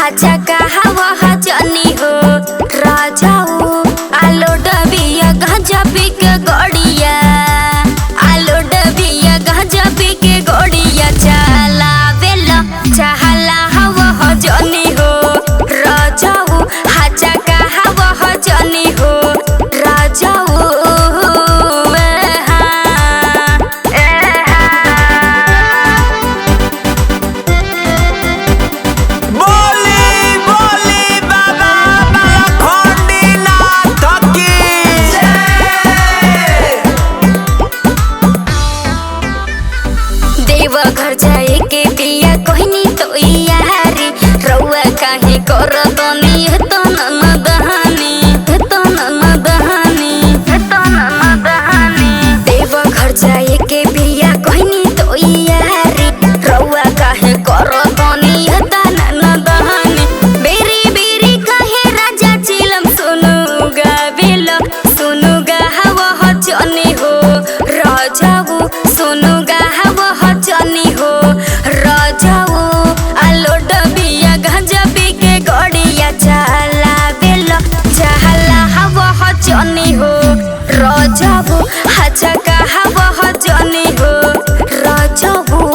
हाचा कहा जानी हो राजाऊ आलो डबिया गांजा पी के गड़िया आलो डबिया गांजा पी के गड़िया चलावेला चहला हवा जानी हो राजाऊ हाचा कहा जानी हो राजाऊ घर जाए के पिया कहनी तो यारी रउआ काहे कर दनी तो न दहानी देव घर जाए के पिया कहनी तो यारी रउआ काहे कर दनी तो न दहानी बेरी बेरी काहे राजा चिलम सुनु गावा जानी हो राजाऊ सुनु गावा जानी हो राजाऊ आलो डबिया गांजा पी के गड़िया चलावेला चहला हवा जानी हो राजाऊ हाचा कहा जानी हो राजाऊ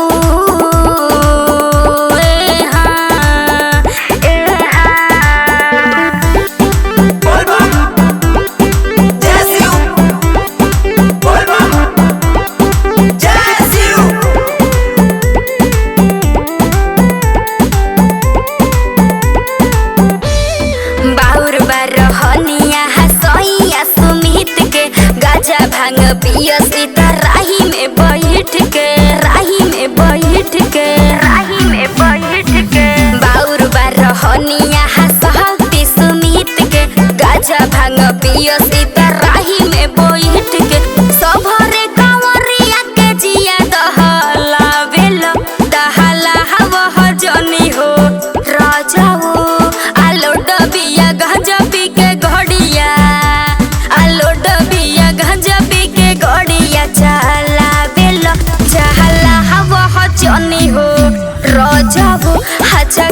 भांग पिया सीता राही में बैठ के बाउर बारहनिया हसहती सुमित के गाजा भांग पिया सीता राही में बैठ के सबरे कांवरिया के जिया दहला हवा जानी हो राजाऊ आलो डबिया गांजा पी के गड़िया आलो डबिया गांजा पी के गड़िया चलावेला चहला हवा जानी हो राजाऊ हाचा